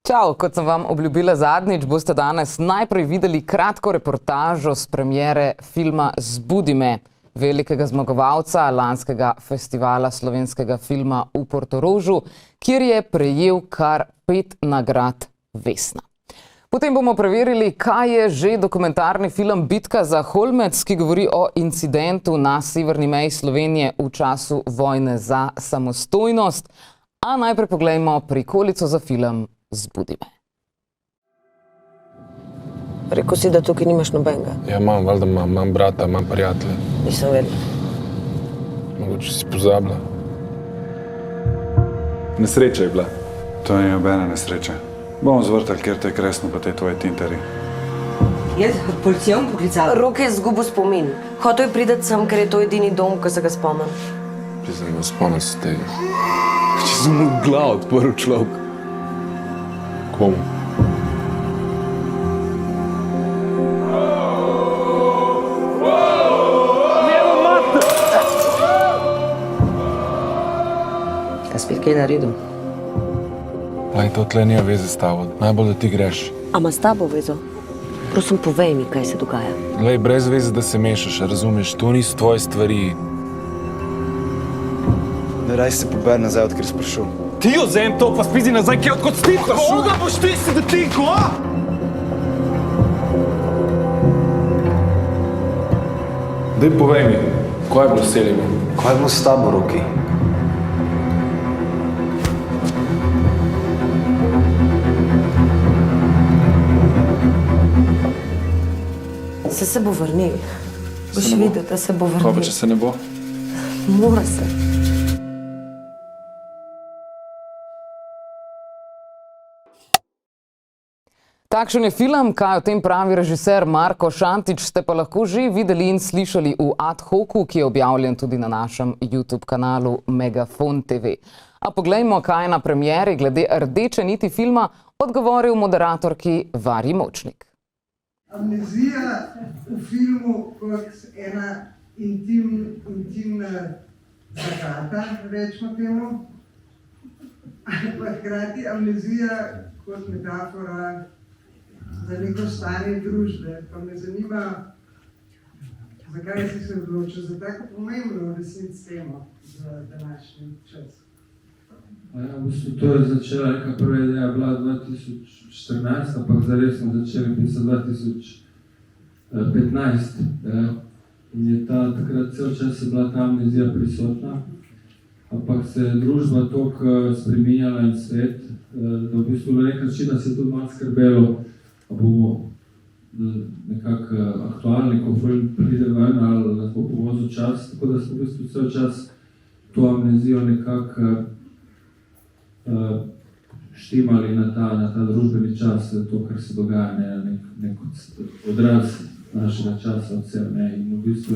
Čau, kot sem vam obljubila zadnjič, boste danes najprej videli kratko reportažo s premiere filma Zbudi me, velikega zmagovalca lanskega festivala slovenskega filma v Portorožu, kjer je prejel kar 5 nagrad Vesna. Potem bomo preverili, kaj je že dokumentarni film Bitka za Holmec, ki govori o incidentu na severni meji Slovenije v času vojne za samostojnost. A najprej poglejmo prikolico za film Zbudi me. Rekel si, da tukaj nimaš nobenega. Ja, valjda imam brata, imam prijatelje. Nisem vedela. Mogoče si pozabila. Nesreča je bila. To ni nobena nesreča. Bomo zvrtali, kjer te je kresno pa te tvoje tinteri. Jaz policijo poklicala. Roke je zgubil spomin. Hotel je priti sem, ker je to edini dom, ko se ga spomnim. Priznam, da spomnim se tega. Če sem mu glav odprl človek. Komu? Kaj spet kaj naredil? Lej, to tle nija veze s tabo. Najbolj, da ti greš. A ima s tabo vezo? Prosim, povej mi, kaj se dogaja. Lej, brez veze, da se mešaš, razumeš? To niso tvoje stvari. Ne raj se pober nazaj, odkjer si prišel. Ti vzem to, pa spizi nazaj, kje odkot si ti prišel? Koga boš ti si, da ti ko? Daj, povej mi, kaj je bilo s celimi? Kaj je bilo s tabo, Roki? Se bo vrnil. Boš videl, da se bo vrnil. Kaj pa, če se ne bo? Mora se. Takšen je film, kaj o tem pravi režiser Marko Šantič, ste pa lahko že videli in slišali v Ad hocu, ki je objavljen tudi na našem YouTube kanalu Megafon TV. A poglejmo, kaj je na premieri glede rdeče niti filma odgovoril moderatorki Varji Močnik. Amnezija v filmu kot ena intimna zagata, rečemo temu, pa hkrati amnezija kot metafora za neko stanje družbe. Pa me zanima, zakaj si se odločil za tako pomembno resnic temo za današnji čas. V bistvu to je začela neka prva ideja bila 2014, ampak zares smo začeli pisati 2015. In je takrat cel čas je bila ta amnezija prisotna, ampak se je družba toliko spreminjala in svet, da v bistvu na nek način se je tudi malo skrbelo, da bomo nekako aktualni, ko film pride ven, ali nas bo povozil čas, tako da smo v bistvu cel čas to amnezijo nekako štimali na ta družbeni čas, to, kar se dogaja, nek odraz našega časa od sebe. In v bistvu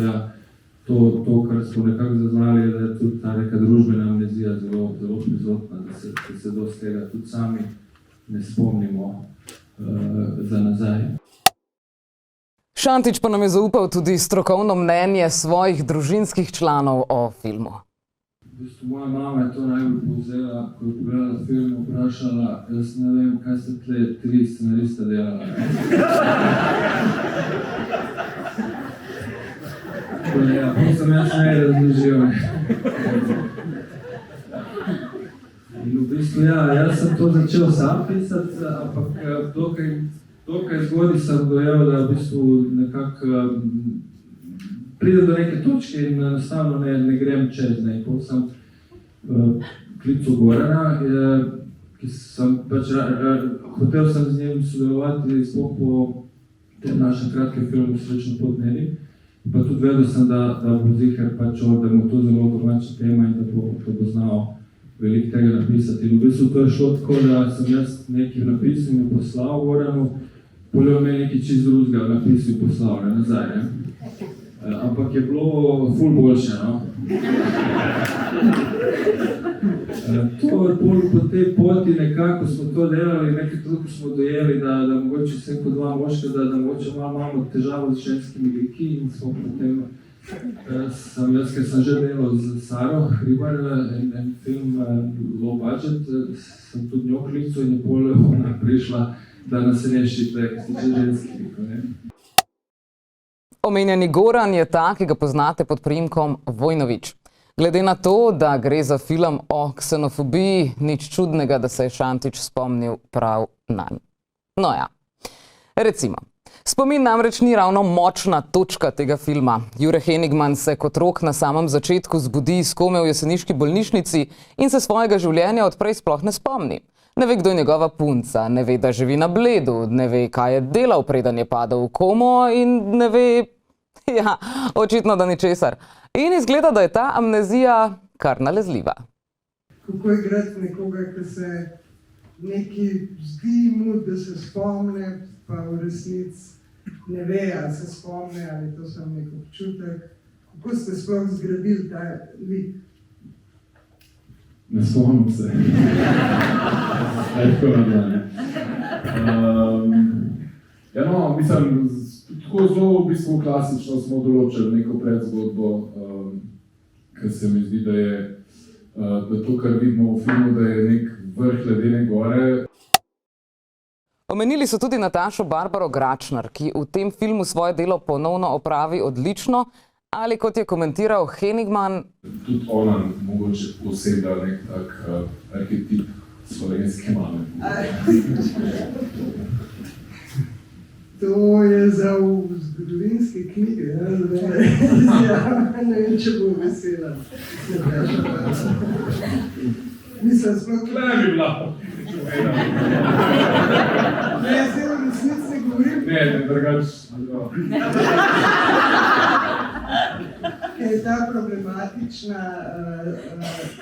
to, kar smo nekako zaznali, da je tudi ta neka družbena amnezija zelo prizotna, da se dosti tega tudi sami ne spomnimo za nazaj. Šantič pa nam je zaupal tudi strokovno mnenje svojih družinskih članov o filmu. V bistvu moja mama je to najbolj povzela, ko je pogledala film, vprašala, jaz ne vem, kaj ste tle 3 scenarista delala. Ja, to sem jaz ne razložil. In v bistvu, jaz sem to začel sam pisati, ampak dokaj zgodaj sem dojel, da v bistvu nekako pride do neke točke in enostavno ne grem čez. Pol sem klical Gorana, ki sem hotel sem z njim sodelovati sploh po tem našem kratkem filmu Srečno pot Neli. Pa tudi vedel sem, da bo ziher da mu to zelo domača tema in da bo znal veliko tega napisati. In v bistvu to je šlo tako, da sem jaz nekaj napisal in poslal Goranu, poljo me nekaj čist drugega napisal in poslal nazaj. Ampak je bilo ful boljše, no. Po tej poti nekako smo to delali, nekaj toliko smo dojeli, da mogoče vse kot dva moška, da mogoče malo imamo težavo z ženskimi griki in smo potem Ker sem že delal z Saro Hribar, en film low budget, sem tudi njo klical in je pol ona prišla, da nas je nešite, ki ste že ženski. Omenjeni Goran je ta, ki ga poznate pod priimkom Vojnović. Glede na to, da gre za film o ksenofobiji, nič čudnega, da se je Šantić spomnil prav nanj. No ja, recimo. Spomin namreč ni ravno močna točka tega filma. Jure Henigman se kot Rok na samem začetku zbudi iz kome v jeseniški bolnišnici in se svojega življenja odprej sploh ne spomni. Ne ve, kdo je njegova punca, ne ve, da živi na Bledu, ne ve, kaj je delal, preden je padel v komo in ne ve, ja, očitno, da ničesar. In izgleda, da je ta amnezija kar nalezljiva. Kako igrati nekoga, ki se neki zdi mu, da se spomne, pa v resnici ne ve, ali se spomne, ali to samo nek občutek. Kako ste sploh zgradili ta lik? Ne spomnim se. Tako nadalje. Ja, no, mislim, tako zelo v bistvu klasično smo določili neko predzgodbo, ker se mi zdi, da je da to, kar vidimo v filmu, da je nek vrh ledene gore. Omenili so tudi Natašo Barbaro Gračnar, ki v tem filmu svoje delo ponovno opravi odlično, ali kot je komentiral Henigman, tudi ona mogoče posebej nek tak arhetip slovenske mame. To je za v zgodovinske knjige, ne vem, če bo vesela. Mislim, sploh... Tle bi bila. Ne, jaz v resnici ne govorim. Ne, drugač. Ker je ta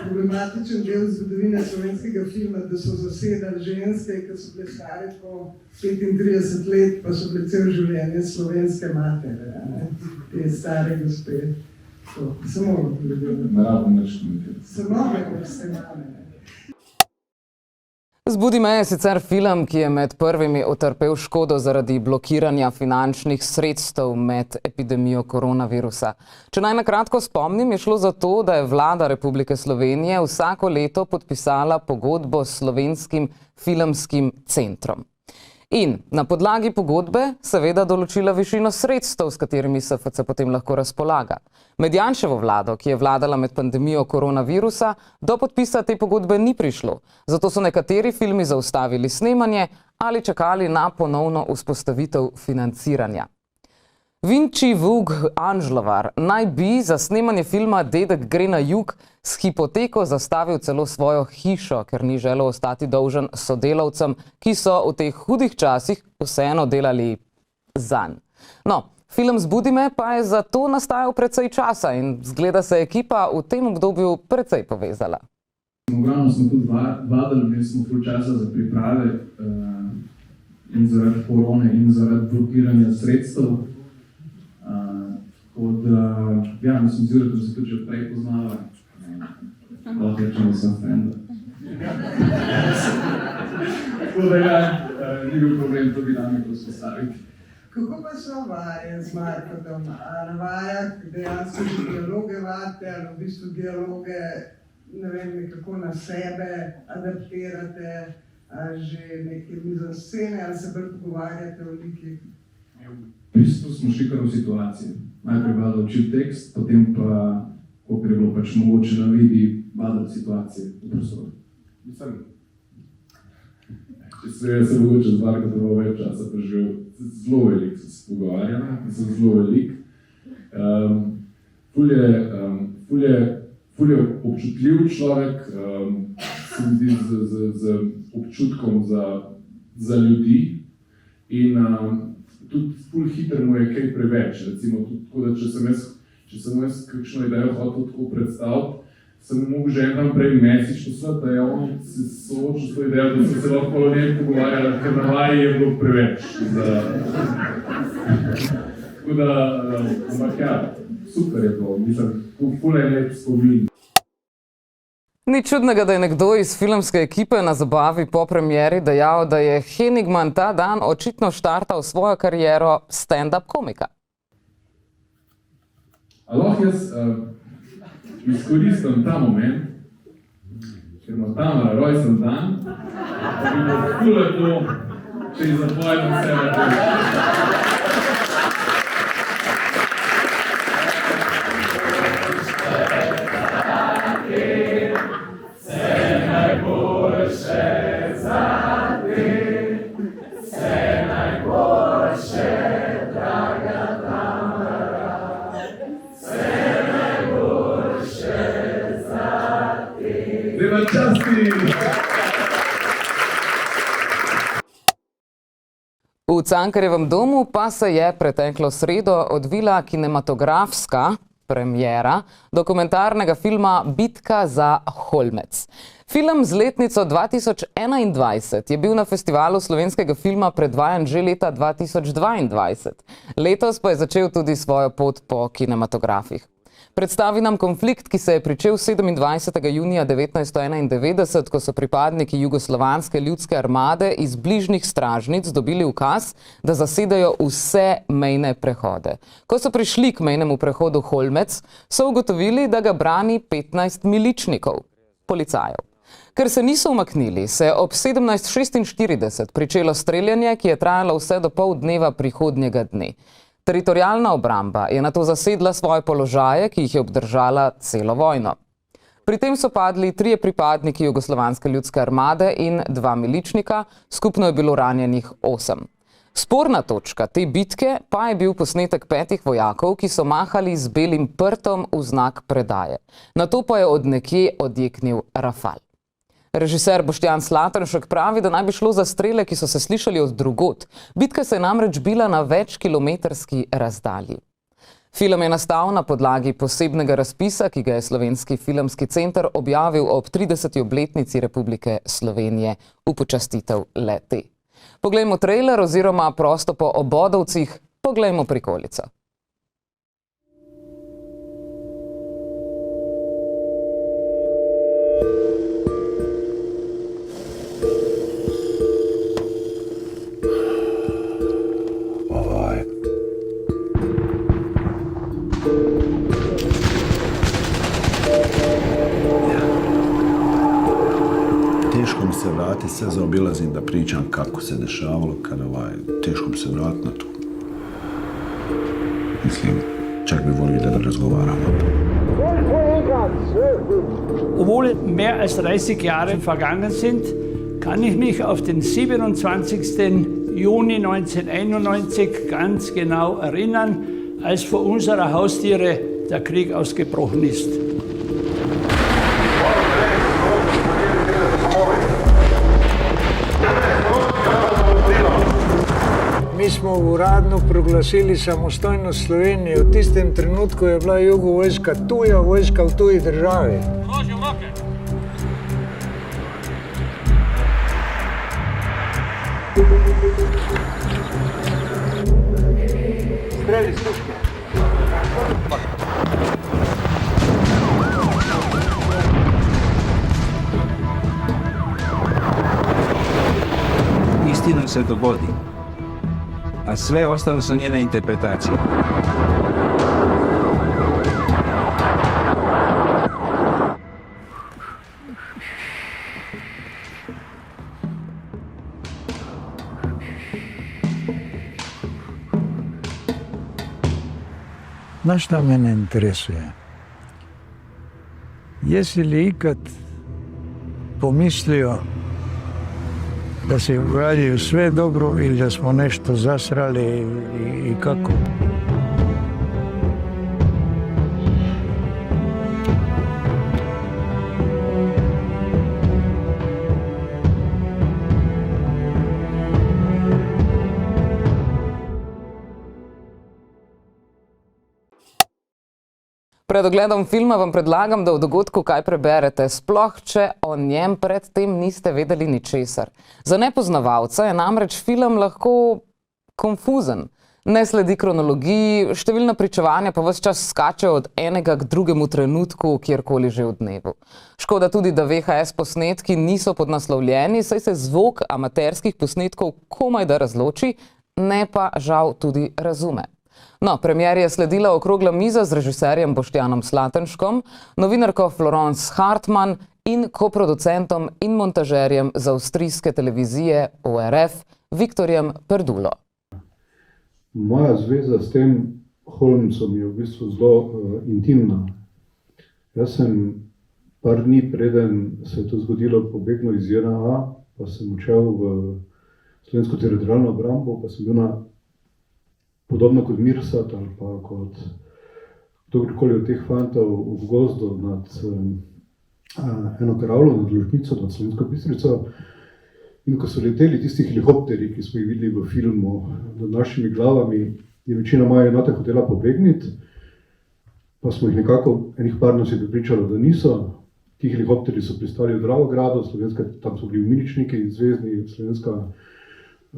problematičen del zgodovine slovenskega filma, da so zasedali ženske, ki so bile stare po 35 let, pa so bile cel življenje slovenske matere, te stare gospe. Samo Ne rabim več komentirati. Samo ste mame. Zbudi me je sicer film, ki je med prvimi utrpel škodo zaradi blokiranja finančnih sredstev med epidemijo koronavirusa. Če naj na kratko spomnim, je šlo za to, da je vlada Republike Slovenije vsako leto podpisala pogodbo s Slovenskim filmskim centrom. In na podlagi pogodbe seveda določila višino sredstev, s katerimi SFC potem lahko razpolaga. Med Janševo vlado, ki je vladala med pandemijo koronavirusa, do podpisa te pogodbe ni prišlo. Zato so nekateri filmi zaustavili snemanje ali čakali na ponovno vzpostavitev financiranja. Vinči Vuk Anžlovar naj bi za snemanje filma Dedek gre na jug s hipoteko zastavil celo svojo hišo, ker ni želel ostati dolžen sodelavcem, ki so v teh hudih časih vseeno delali zanj. No, film Zbudi me pa je zato nastajal precej časa in zgleda se ekipa v tem obdobju precej povezala. Uglavnom smo tudi vadili, imeli smo ful časa za priprave in zaradi korone in zaradi blokiranja sredstev. Tako da, ja, mislim, z Juretom se tudi že prej poznala. Lahko rečemo sem frenda. Tako da ja, ni bil problem to dinamiko vzpostaviti. Kako pa so vaje z Markotom? A na vajah dejansko že dialoge vate, ali v bistvu dialoge, ne vem, nekako na sebe adaptirate, ali že neke mizoscene, ali se bolj pogovarjate o likih? V bistvu smo šli kar v situacije. Najprej Vlada učil tekst, potem pa, koliko je bilo pač mogoče na vidi, badati situacije v prostoru. Mislim, če se mogoče z Markotom več časa preživel, zelo veliko so se pogovarjali, mislim, zelo veliko. Ful je občutljiv človek, se mi zdi z občutkom za ljudi in tudi ful hiter mu je kaj preveč, recimo tudi tako, da če sem jaz kakšno idejo hotel tako predstaviti, sem mogel že en dan prej message poslati, da je on se soočil s to idejo, da so se lahko o njej pogovarjali, ker na vaji je bilo preveč. Tako da, ampak ja, super je to, mislim, ful je lep spomin. Ni čudnega, da je nekdo iz filmske ekipe na zabavi po premieri dejal, da je Henigman ta dan očitno štartal svojo kariero stand-up komika. A lahko jaz izkoristim ta moment, ker ima Tamara rojsten dan, da bi bilo ful lepo, če ji zapojemo sebe tudi. V Cankarjevem domu pa se je preteklo sredo odvila kinematografska premiera dokumentarnega filma Bitka za Holmec. Film z letnico 2021 je bil na Festivalu slovenskega filma predvajan že leta 2022. Letos pa je začel tudi svojo pot po kinematografih. Predstavi nam konflikt, ki se je pričel 27. junija 1991, ko so pripadniki Jugoslovanske ljudske armade iz bližnjih stražnic dobili ukaz, da zasedajo vse mejne prehode. Ko so prišli k mejnemu prehodu Holmec, so ugotovili, da ga brani 15 miličnikov, policajev. Ker se niso umaknili, se je ob 17:46 pričelo streljanje, ki je trajalo vse do pol dneva prihodnjega dne. Teritorialna obramba je nato zasedla svoje položaje, ki jih je obdržala celo vojno. Pri tem so padli 3 pripadniki Jugoslovanske ljudske armade in 2 miličnika, skupno je bilo ranjenih 8. Sporna točka te bitke pa je bil posnetek 5 vojakov, ki so mahali z belim prtom v znak predaje. Nato pa je od nekje odjeknil rafal. Režiser Boštjan Slatršek pravi, da naj bi šlo za strele, ki so se slišali od drugod. Bitka se je namreč bila na večkilometrski razdalji. Film je nastal na podlagi posebnega razpisa, ki ga je Slovenski filmski center objavil ob 30. obletnici Republike Slovenije v počastitev le-te. Poglejmo trailer oziroma prosto po obodovcih, poglejmo prikolico. Teško mi se vrati, sve zaobilazim da pričam kako se dešavalo, teško mi se vrati na to. Mislim, čak bi volio da razgovaramo. Obwohl mehr als 30 Jahre vergangen sind, kann ich mich auf den 27. Juni 1991 ganz genau erinnern, als vor unserer Haustüre der Krieg ausgebrochen ist. Mi smo uradno proglasili samostojnost Slovenije. V tistem trenutku je bila jugovojska tuja vojska v tuji državi. Streli sluške. Istina se dogodi, a sve ostalo su njene interpretacije. Znaš šta mene interesuje? Jesi li ikad pomislio da se uradio sve dobro ili da smo nešto zasrali i kako? Pred ogledom filma vam predlagam, da v dogodku kaj preberete, sploh če o njem predtem niste vedeli ničesar. Za nepoznavalca je namreč film lahko konfuzen. Ne sledi kronologiji, številna pričevanja pa ves čas skačejo od enega k drugemu trenutku, kjerkoli že v dnevu. Škoda tudi, da VHS posnetki niso podnaslovljeni, saj se zvok amaterskih posnetkov komaj da razloči, ne pa žal tudi razume. No, premieri je sledila okrogla miza z režiserjem Boštjanom Slatenškom, novinarko Florence Hartmann in koproducentom in montažerjem z avstrijske televizije ORF Viktorjem Perdulo. Moja zveza s tem Holmsom je v bistvu zelo intimna. Jaz sem par dni preden se je to zgodilo pobegnil iz JNA, pa sem odšel v Slovensko teritorialno obrambo, pa sem bil na podobno kot Mirsad ali pa kot kdorkoli od teh fantov v gozdu nad eno kravlo, nad Lužnico, nad Slovensko Bistrico. In ko so leteli tisti helikopteri, ki smo jih videli v filmu nad našimi glavami, je večina moje enote hotela pobegniti, pa smo jih nekako, enih par nas je pripričalo, da niso. Ti helikopteri so pristali v Dravogradu, tam so bili umiličniki, zvezni, slovenska,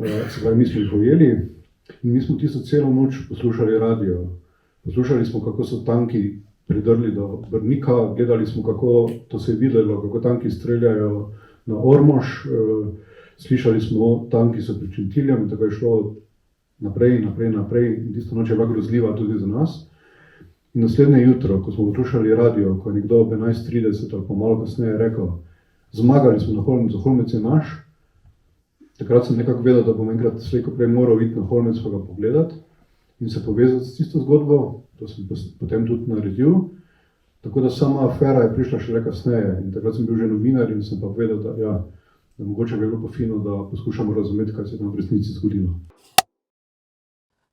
se pravi, mi smo jih ujeli. In mi smo tisto celo noč poslušali radio. Poslušali smo, kako so tanki pridrli do Brnika, gledali smo, kako to se je videlo, kako tanki streljajo na Ormož, slišali smo, tanki so pred Šentiljem in tako je šlo naprej. In tisto noč je bila grozljiva tudi za nas. In naslednje jutro, ko smo poslušali radio, ko je nekdo ob 11:30 ali pa malo kasneje rekel, zmagali smo na Holmecu, Holmec je naš, takrat sem nekako vedel, da bom enkrat slej ko prej moral iti na Holmec pa ga pogledati in se povezati s tisto zgodbo. To sem potem tudi naredil. Tako da sama afera je prišla šele kasneje in takrat sem bil že novinar in sem pa vedel, da mogoče bi bilo pa fino, da poskušamo razumeti, kaj se je tam v resnici zgodilo.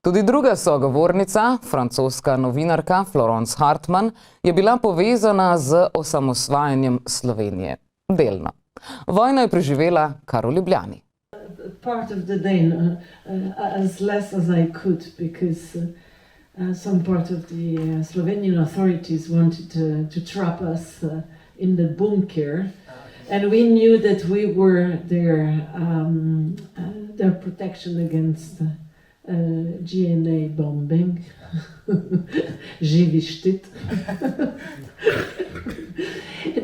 Tudi druga sogovornica, francoska novinarka Florence Hartmann, je bila povezana z osamosvajanjem Slovenije. Delno. Vojno je preživela kar v Ljubljani. Part of the day as less as I could because some part of the Slovenian authorities wanted to trap us in the bunker, and we knew that we were their protection against GNA bombing. Živi štit.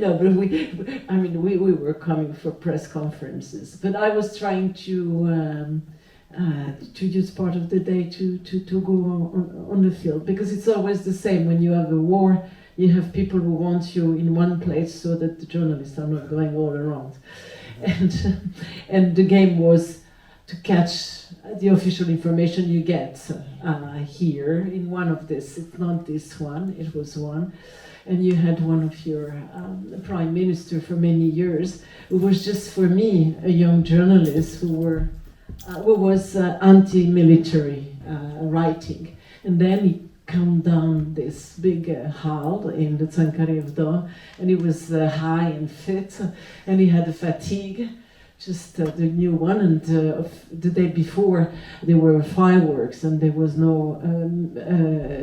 No, but we were coming for press conferences, but I was trying to use part of the day to go on the field, because it's always the same when you have a war. You have people who want you in one place so that the journalists are not going all around. And the game was to catch the official information you get here in one of this. It's not this one, it was one. And you had one of your prime minister for many years, who was just for me, a young journalist who was anti-military writing. And then he come down this big hall in the Cankarev Dom, and he was high and fit, and he had a fatigue, just the new one. And the day before there were fireworks and there was no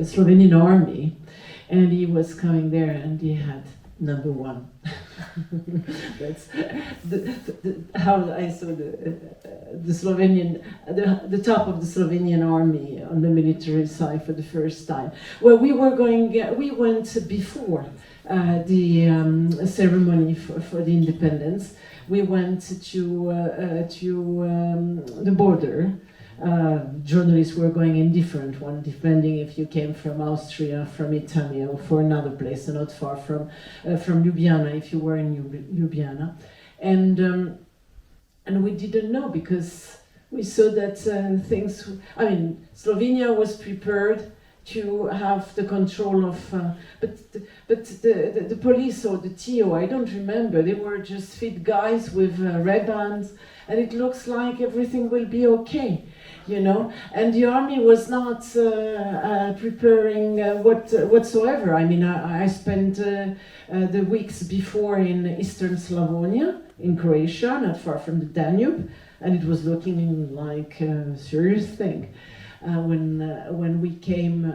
Slovenian army, and he was coming there and he had number one. That's how I saw the Slovenian, the top of the Slovenian army on the military side for the first time. Well, we went before the ceremony for the independence. We went to the border. Journalists were going in different one, depending if you came from Austria, from Italy, or for another place, not far from Ljubljana, if you were in Ljubljana. And we didn't know, because we saw that Slovenia was prepared to have the control of, but the police or the TO, I don't remember, they were just fit guys with red bands, and it looks like everything will be okay, you know. And the army was not preparing whatsoever. I mean, I spent the weeks before in Eastern Slavonia, in Croatia, not far from the Danube, and it was looking like a serious thing. When we came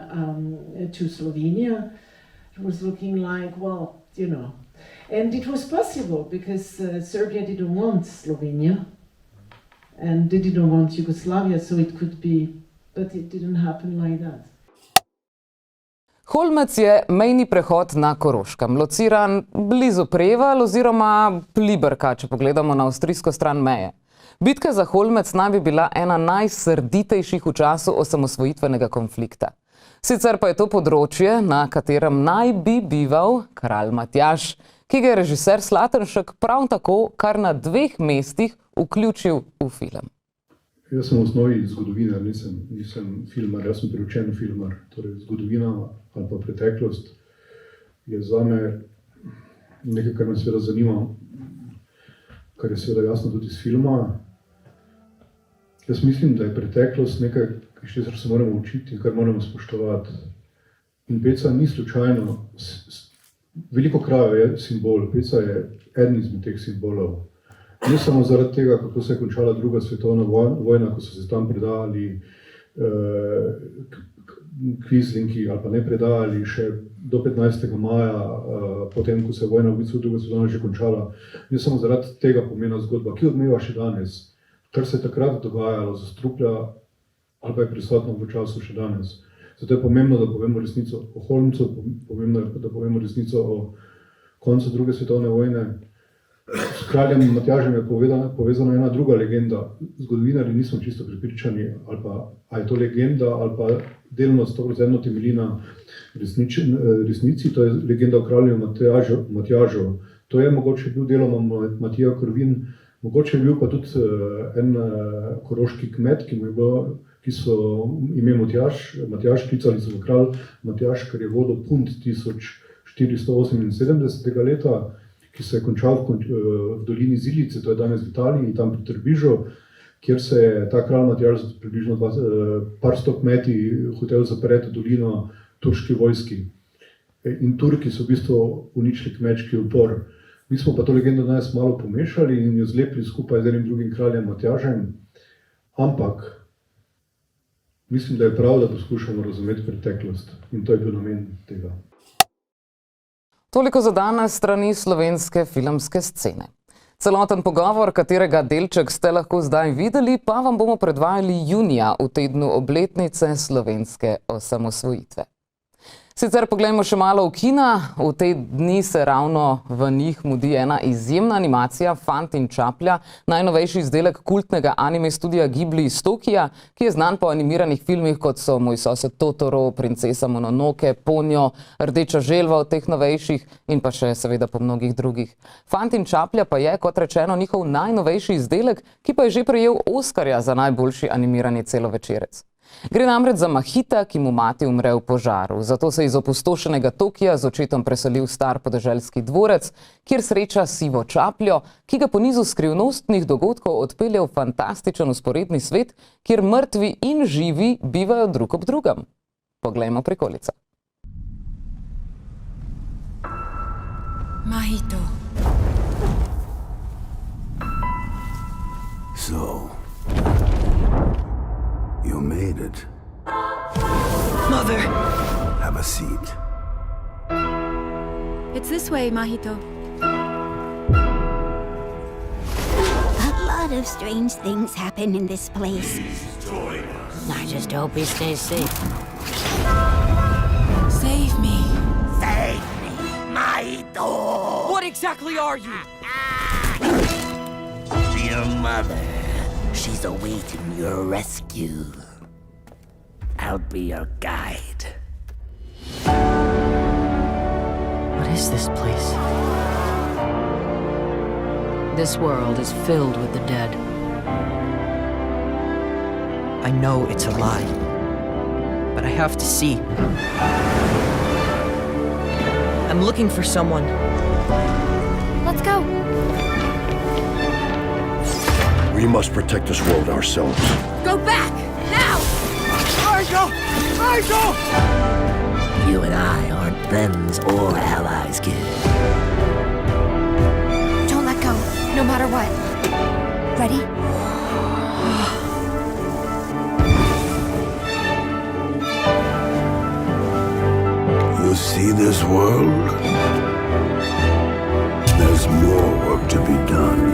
to Slovenia, it was looking like, well, you know, and it was possible because Serbia didn't want Slovenia and they didn't want Yugoslavia, so it could be, but it didn't happen like that. Holmec je mejni prehod na Koroškem, lociran blizu Prevalj oziroma Pliberka, če pogledamo na avstrijsko stran meje. Bitka za Holmec naj bi bila ena najsrditejših v času osamosvojitvenega konflikta. Sicer pa je to področje, na katerem naj bi bival kralj Matjaž, ki ga je režiser Slatenšek prav tako kar na 2 mestih vključil v film. Jaz sem v osnovi zgodovinar, nisem filmar, jaz sem priučen filmar. Torej, zgodovina ali pa preteklost je zame nekaj, kar me seveda zanima, kar je seveda jasno tudi iz filma. Jaz mislim, da je preteklost nekaj, česar se moramo učiti in kar moramo spoštovati. In Peca ni slučajno, veliko krajev je simbol, Peca je eden izmed teh simbolov. Ne samo zaradi tega, kako se je končala druga svetovna vojna, ko so se tam predali kvizlinki ali pa ne predali še do 15. maja, potem, ko se je vojna v bistvu druga svetovna že končala. Ne samo zaradi tega pomena zgodba, ki odmeva še danes, kar se je takrat dogajalo, zastruplja ali pa je prisotno v času še danes. Zato je pomembno, da povemo resnico o Holmcu, pomembno je, da povemo resnico o koncu druge svetovne vojne. S kraljem Matjažem je povezana ena druga legenda. Zgodovinarji nismo čisto prepričani, ali pa je to legenda, ali pa delno 100% temelji na resnici. To je legenda o kralju Matjažu. To je mogoče bil deloma Matija Korvin, mogoče je bil pa tudi en koroški kmet, ki so ime Matjaž, klicali so ga kralj Matjaž, ker je vodil punt 1478 leta, ki se je končal v dolini Zilice, to je danes v Italiji, tam pri Trbižu, kjer se je ta kralj Matjaž z približno par sto kmeti hotel zapreti dolino turški vojski. In Turki so v bistvu uničili kmečki upor. Mi smo pa to legendo danes malo pomešali in jo zlepili skupaj z enim drugim kraljem Matjažem, ampak mislim, da je prav, da poskušamo razumeti preteklost in to je bil namen tega. Toliko za danes strani slovenske filmske scene. Celoten pogovor, katerega delček ste lahko zdaj videli, pa vam bomo predvajali junija v tednu obletnice slovenske osamosvojitve. Sicer poglejmo še malo v kina. V te dni se ravno v njih mudi ena izjemna animacija Fant in čaplja, najnovejši izdelek kultnega anime studija Ghibli iz Tokija, ki je znan po animiranih filmih, kot so Moj sosed Totoro, Princesa Mononoke, Ponjo, Rdeča želva od teh novejših in pa še seveda po mnogih drugih. Fant in čaplja pa je, kot rečeno, njihov najnovejši izdelek, ki pa je že prejel Oskarja za najboljši animirani celovečerec. Gre namreč za Mahita, ki mu mati umre v požaru. Zato se iz opustošenega Tokija z očetom preseli v star podeželski dvorec, kjer sreča sivo čapljo, ki ga po nizu skrivnostnih dogodkov odpelje v fantastičen vzporedni svet, kjer mrtvi in živi bivajo drug ob drugem. Poglejmo prikolico. Mahito. So, you made it. Mother! Have a seat. It's this way, Mahito. A lot of strange things happen in this place. I just hope he stays safe. Save me. Save me, Mahito! What exactly are you? Your mother. She's awaiting your rescue. I'll be your guide. What is this place? This world is filled with the dead. I know it's a lie, but I have to see. I'm looking for someone. Let's go. We must protect this world ourselves. Go back! Now! Aisha! Aisha! You and I aren't friends or allies, kid. Don't let go, no matter what. Ready? You see this world? There's more work to be done.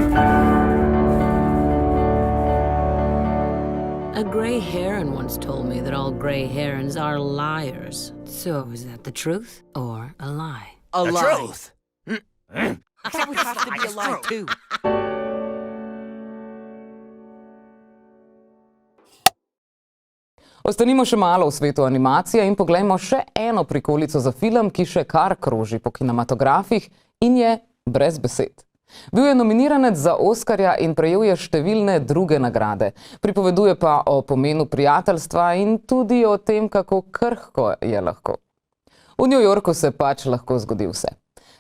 A gray heron once told me that all gray herons are liars. So is that the truth or a lie? A lie. Truth! That would have to be a lie too. Ostanimo še malo v svetu animacije in poglejmo še eno prikolico za film, ki še kar kroži po kinematografih in je brez besed. Bil je nominiranec za Oskarja in prejel je številne druge nagrade. Pripoveduje pa o pomenu prijateljstva in tudi o tem, kako krhko je lahko. V New Yorku se pač lahko zgodi vse.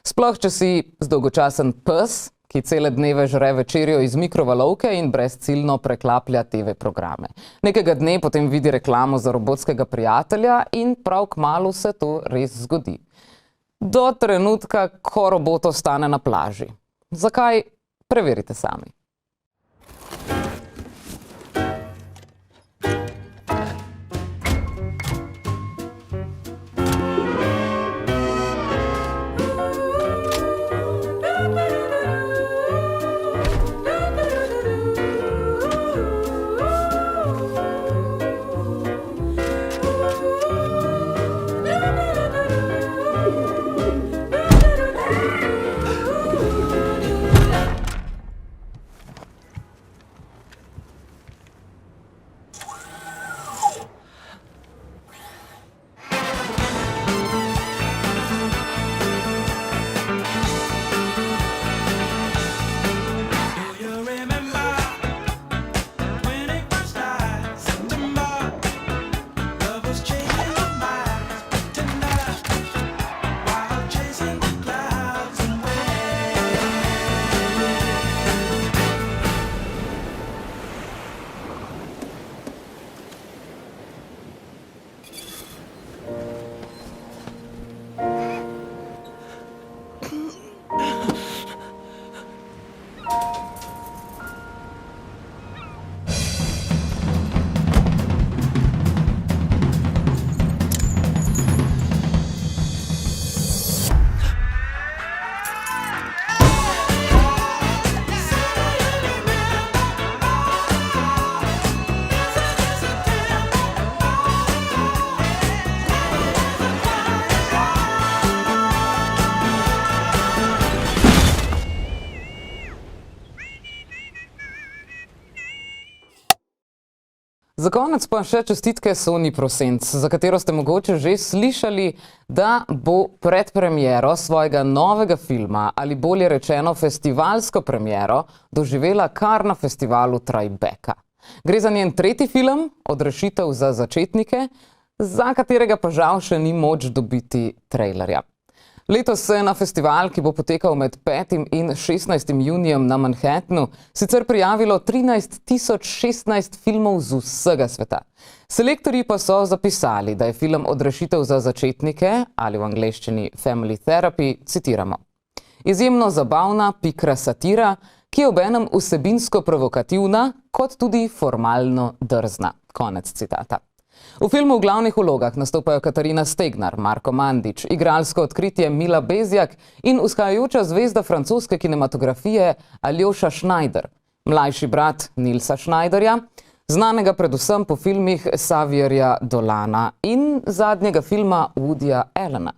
Sploh, če si zdolgočasen pes, ki cele dneve žre večerjo iz mikrovalovke in brezciljno preklaplja TV programe. Nekega dne potem vidi reklamo za robotskega prijatelja in prav kmalu se to res zgodi. Do trenutka, ko robot ostane na plaži. Zakaj? Preverite sami. Za konec pa še čestitke Sonji Prosenc, za katero ste mogoče že slišali, da bo pred premiero svojega novega filma, ali bolje rečeno festivalsko premiero, doživela kar na festivalu Tribeca. Gre za njen tretji film, Odrešitev za začetnike, za katerega pa žal še ni moč dobiti trailerja. Letos se je na festival, ki bo potekal med 5. in 16. junijem na Manhattnu, sicer prijavilo 13.016 filmov z vsega sveta. Selektorji pa so zapisali, da je film Odrešitev za začetnike, ali v angleščini Family Therapy, citiramo. Izjemno zabavna, pikra satira, ki je obenem vsebinsko provokativna, kot tudi formalno drzna. Konec citata. V filmu v glavnih vlogah nastopajo Katarina Stegnar, Marko Mandić, igralsko odkritje Mila Bezjak in vzhajajoča zvezda francoske kinematografije Aljoša Schneider, mlajši brat Nilsa Schneiderja, znanega predvsem po filmih Xavierja Dolana in zadnjega filma Woodyja Allena.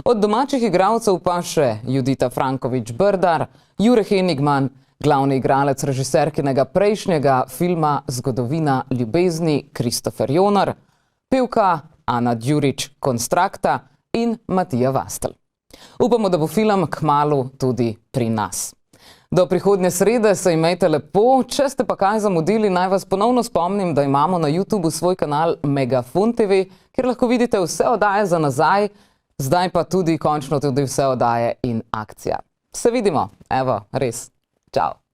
Od domačih igralcev pa še Judita Franković-Brdar, Jure Henigman, glavni igralec režiserkinega prejšnjega filma Zgodovina ljubezni Kristofer Jonar, pevka Ana Đurić Konstrakta in Matija Vastel. Upamo, da bo film kmalu tudi pri nas. Do prihodnje srede se imejte lepo, če ste pa kaj zamudili, naj vas ponovno spomnim, da imamo na YouTubeu svoj kanal Megafon TV, kjer lahko vidite vse oddaje za nazaj, zdaj pa tudi končno tudi vse oddaje in akcija. Se vidimo, evo, res. Čau.